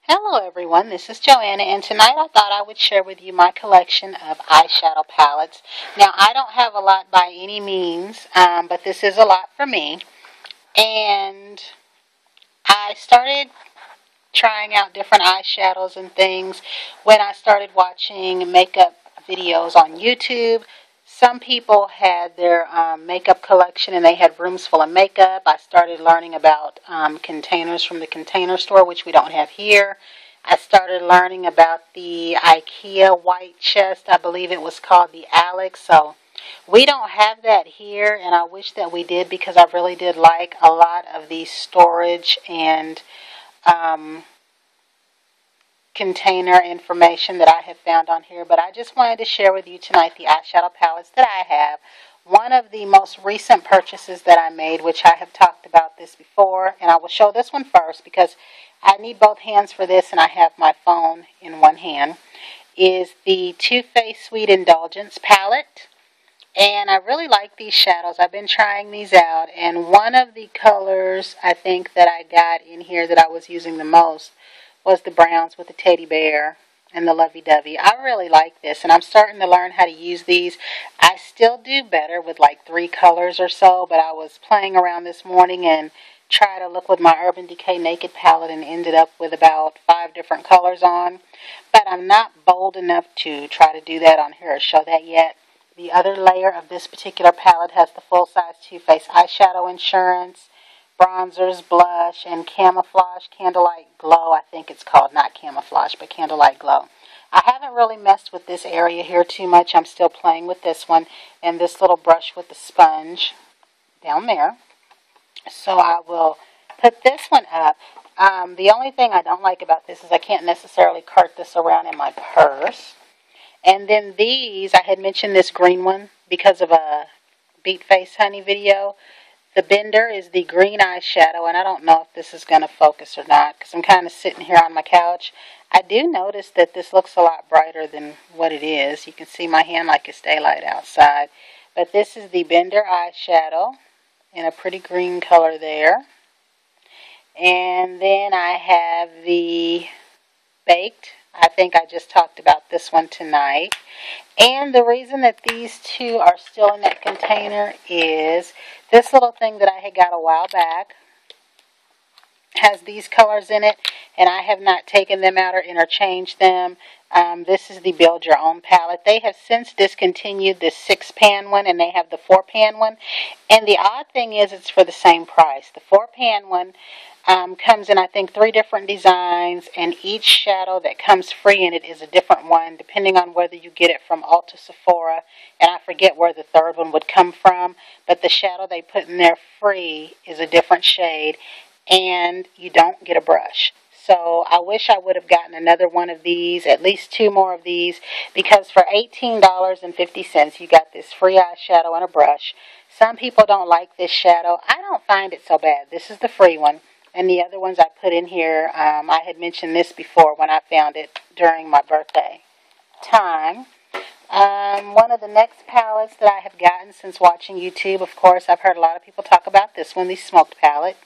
Hello everyone, this is Joanna, and tonight I thought I would share with you my collection of eyeshadow palettes. Now, I don't have a lot by any means, but this is a lot for me. And I started trying out different eyeshadows and things when I started watching makeup videos on YouTube. Some people had their makeup collection and they had rooms full of makeup. I started learning about containers from the Container Store, which we don't have here. I started learning about the IKEA white chest. I believe it was called the Alex. So we don't have that here, and I wish that we did because I really did like a lot of the storage and container information that I have found on here, but I just wanted to share with you tonight the eyeshadow palettes that I have. One of the most recent purchases that I made, which I have talked about this before, and I will show this one first because I need both hands for this and I have my phone in one hand, is the Too Faced Sweet Indulgence palette. And I really like these shadows. I've been trying these out, and one of the colors I think that I got in here that I was using the most was the browns with the teddy bear and the lovey-dovey. I really like this, and I'm starting to learn how to use these. I still do better with like 3 colors or so, but I was playing around this morning and tried to look with my Urban Decay Naked palette and ended up with about 5 different colors on. But I'm not bold enough to try to do that on here or show that yet. The other layer of this particular palette has the full-size Too Faced eyeshadow insurance, bronzers, blush, and camouflage candlelight glow. I think it's called, not camouflage, but candlelight glow. I haven't really messed with this area here too much. I'm still playing with this one and this little brush with the sponge down there. So I will put this one up. The only thing I don't like about this is I can't necessarily cart this around in my purse. And then these, I had mentioned this green one because of a Beat Face Honey video. The Bender is the green eyeshadow, and I don't know if this is going to focus or not because I'm kind of sitting here on my couch. I do notice that this looks a lot brighter than what it is. You can see my hand like it's daylight outside. But this is the Bender eyeshadow in a pretty green color there. And then I have the Baked. I think I just talked about this one tonight. And the reason that these two are still in that container is this little thing that I had got a while back has these colors in it, and I have not taken them out or interchanged them. This is the Build Your Own palette. They have since discontinued this 6-pan one, and they have the 4-pan one. And the odd thing is it's for the same price. The 4-pan one comes in, I think, 3 different designs, and each shadow that comes free in it is a different one, depending on whether you get it from Ulta, Sephora, and I forget where the third one would come from, but the shadow they put in there free is a different shade, and you don't get a brush. So I wish I would have gotten another one of these, at least 2 more of these, because for $18.50 you got this free eyeshadow and a brush. Some people don't like this shadow. I don't find it so bad. This is the free one. And the other ones I put in here, I had mentioned this before when I found it during my birthday time. One of the next palettes that I have gotten since watching YouTube, of course, I've heard a lot of people talk about this one, the Smoked palette.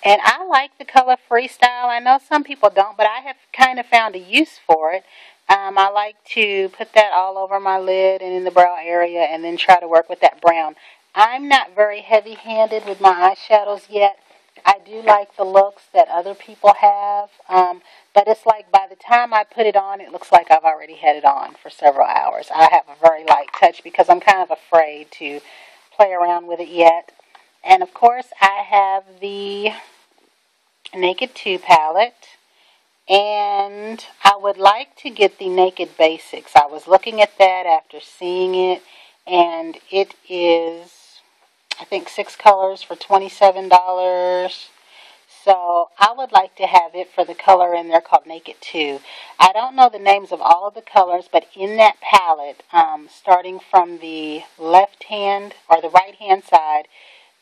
And I like the color Freestyle. I know some people don't, but I have kind of found a use for it. I like to put that all over my lid and in the brow area and then try to work with that brown. I'm not very heavy-handed with my eyeshadows yet. I do like the looks that other people have, but it's like by the time I put it on, it looks like I've already had it on for several hours. I have a very light touch because I'm kind of afraid to play around with it yet. And of course, I have the Naked 2 palette, and I would like to get the Naked Basics. I was looking at that after seeing it, and it is, I think, 6 colors for $27. So I would like to have it for the color in there called Naked 2. I don't know the names of all of the colors, but in that palette, starting from the left hand or the right hand side,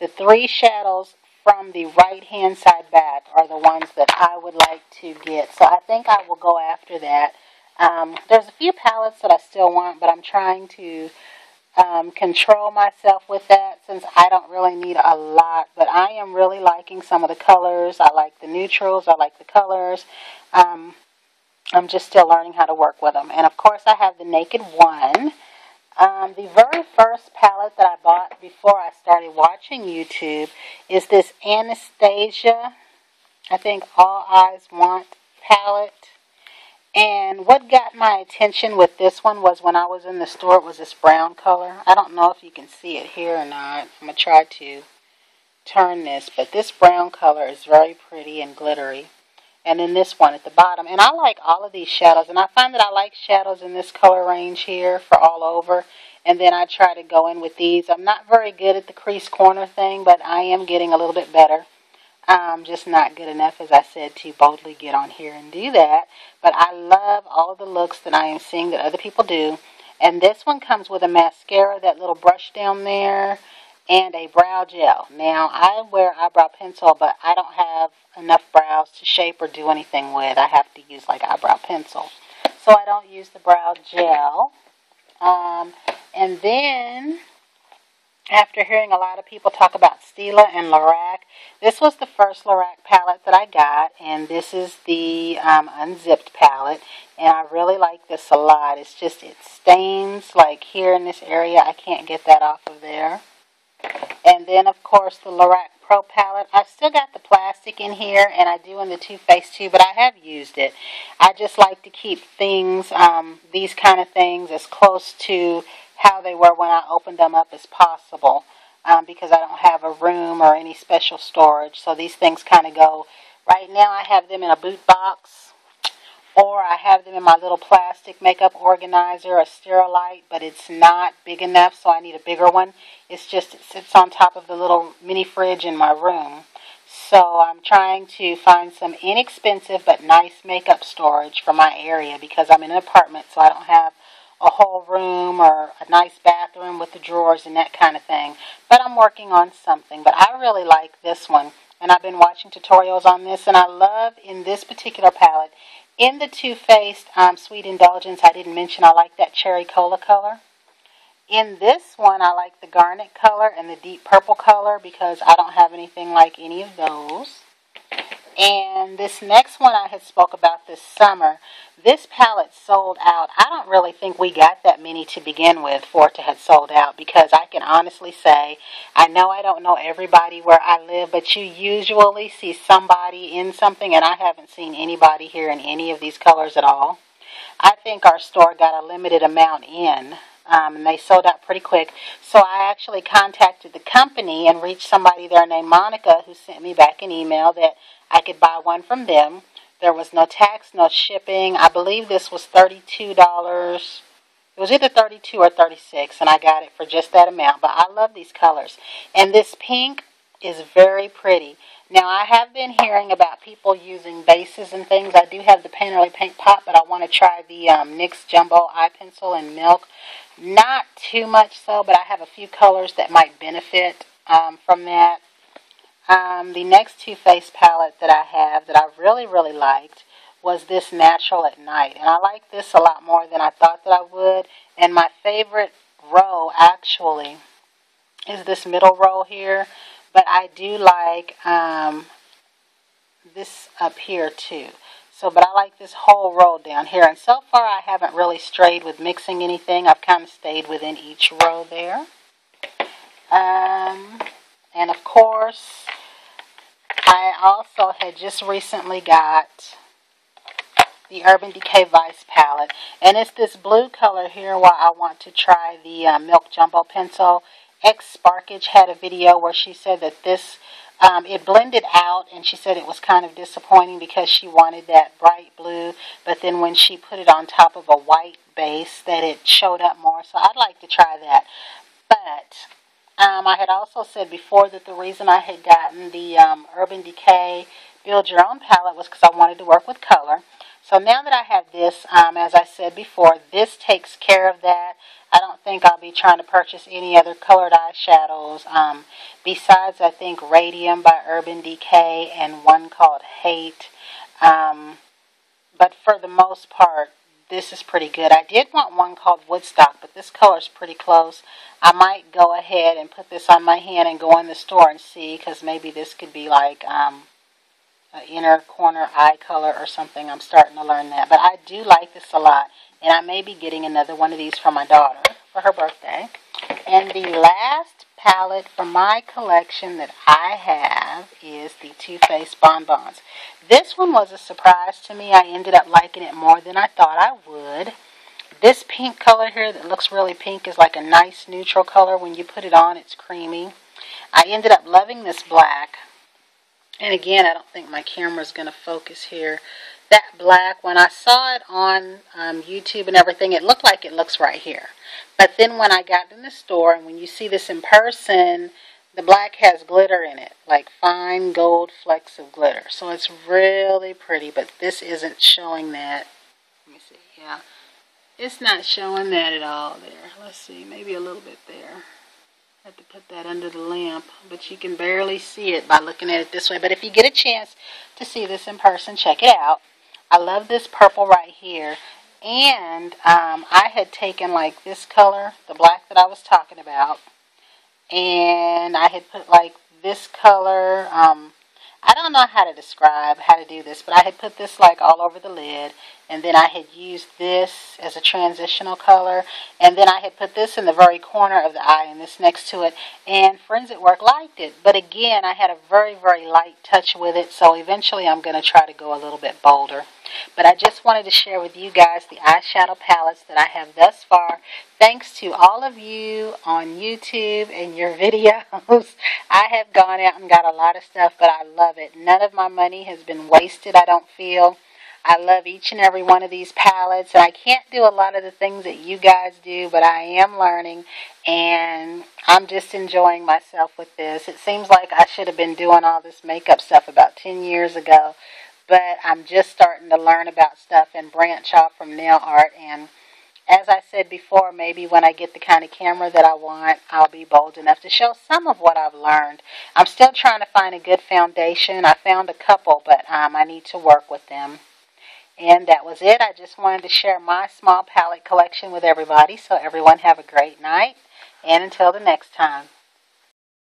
the 3 shadows from the right hand side back are the ones that I would like to get. So I think I will go after that. There's a few palettes that I still want, but I'm trying to control myself with that since I don't really need a lot. But I am really liking some of the colors. I like the neutrals. I like the colors. I'm just still learning how to work with them. And of course I have the Naked One. The very first palette that I bought before I started watching YouTube is this Anastasia, I think All Eyes Want palette. And what got my attention with this one was when I was in the store, it was this brown color. I don't know if you can see it here or not. I'm going to try to turn this, but this brown color is very pretty and glittery. And then this one at the bottom. And I like all of these shadows. And I find that I like shadows in this color range here for all over. And then I try to go in with these. I'm not very good at the crease corner thing, but I am getting a little bit better. Just not good enough, as I said, to boldly get on here and do that. But I love all of the looks that I am seeing that other people do. And this one comes with a mascara, that little brush down there, and a brow gel. Now, I wear eyebrow pencil, but I don't have enough brows to shape or do anything with. I have to use like eyebrow pencil. So I don't use the brow gel. And then, after hearing a lot of people talk about Stila and Lorac, this was the first Lorac palette that I got, and this is the unzipped palette, and I really like this a lot. It's just, it stains like here in this area. I can't get that off of there. And then, of course, the Lorac Pro palette. I've still got the plastic in here, and I do in the Too Faced too, but I have used it. I just like to keep things, these kind of things, as close to how they were when I opened them up as possible, because I don't have a room or any special storage. So these things kind of go, right now I have them in a boot box, or I have them in my little plastic makeup organizer, a Sterilite, but it's not big enough, so I need a bigger one. It's just, it sits on top of the little mini fridge in my room. So I'm trying to find some inexpensive but nice makeup storage for my area, because I'm in an apartment, so I don't have a whole room or a nice bathroom with the drawers and that kind of thing. But I'm working on something. But I really like this one, and I've been watching tutorials on this, and I love in this particular palette, in the Too Faced Sweet Indulgence, I didn't mention I like that cherry cola color. In this one, I like the garnet color and the deep purple color, because I don't have anything like any of those. And this next one I had spoke about this summer. This palette sold out. I don't really think we got that many to begin with for it to have sold out, because I can honestly say, I know I don't know everybody where I live, but you usually see somebody in something, and I haven't seen anybody here in any of these colors at all. I think our store got a limited amount in. And they sold out pretty quick. So I actually contacted the company and reached somebody there named Monica, who sent me back an email that I could buy one from them. There was no tax, no shipping. I believe this was $32. It was either $32 or $36, and I got it for just that amount. But I love these colors. And this pink is very pretty. Now, I have been hearing about people using bases and things. I do have the Painterly Paint Pot, but I want to try the NYX Jumbo Eye Pencil in Milk. Not too much so, but I have a few colors that might benefit from that. The next Too Faced palette that I have that I really, really liked was this Natural at Night. And I like this a lot more than I thought that I would. And my favorite row, actually, is this middle row here. But I do like this up here, too. So, but I like this whole row down here. And so far, I haven't really strayed with mixing anything. I've kind of stayed within each row there. And, of course, I also had just recently got the Urban Decay Vice palette. And it's this blue color here where I want to try the Milk Jumbo Pencil. X Sparkage had a video where she said that this, it blended out, and she said it was kind of disappointing because she wanted that bright blue, but then when she put it on top of a white base, that it showed up more. So I'd like to try that. But I had also said before that the reason I had gotten the Urban Decay Build Your Own palette was because I wanted to work with color. So now that I have this, as I said before, this takes care of that. I don't think I'll be trying to purchase any other colored eyeshadows besides, I think, Radium by Urban Decay and one called Hate. But for the most part, this is pretty good. I did want one called Woodstock, but this color is pretty close. I might go ahead and put this on my hand and go in the store and see, because maybe this could be like an inner corner eye color or something. I'm starting to learn that. But I do like this a lot, and I may be getting another one of these for my daughter for her birthday. And the last palette from my collection that I have is the Too Faced Bonbons. This one was a surprise to me. I ended up liking it more than I thought I would. This pink color here that looks really pink is like a nice neutral color. When you put it on, it's creamy. I ended up loving this black. And again, I don't think my camera's going to focus here. That black, when I saw it on YouTube and everything, it looked like it looks right here. But then when I got in the store, and when you see this in person, the black has glitter in it, like fine gold flecks of glitter. So it's really pretty, but this isn't showing that. Let me see, yeah. It's not showing that at all there. Let's see, maybe a little bit there. I have to put that under the lamp, but you can barely see it by looking at it this way. But if you get a chance to see this in person, check it out. I love this purple right here. And I had taken like this color, the black that I was talking about, and I had put like this color, I don't know how to describe how to do this, but I had put this like all over the lid, and then I had used this as a transitional color, and then I had put this in the very corner of the eye and this next to it, and Friends at Work liked it. But again, I had a very, very light touch with it, so eventually I'm going to try to go a little bit bolder. But I just wanted to share with you guys the eyeshadow palettes that I have thus far. Thanks to all of you on YouTube and your videos. I have gone out and got a lot of stuff, but I love it. None of my money has been wasted, I don't feel. I love each and every one of these palettes, and I can't do a lot of the things that you guys do, but I am learning, and I'm just enjoying myself with this. It seems like I should have been doing all this makeup stuff about 10 years ago, but I'm just starting to learn about stuff and branch off from nail art. And as I said before, maybe when I get the kind of camera that I want, I'll be bold enough to show some of what I've learned. I'm still trying to find a good foundation. I found a couple, but I need to work with them. And that was it. I just wanted to share my small palette collection with everybody. So everyone have a great night. And until the next time.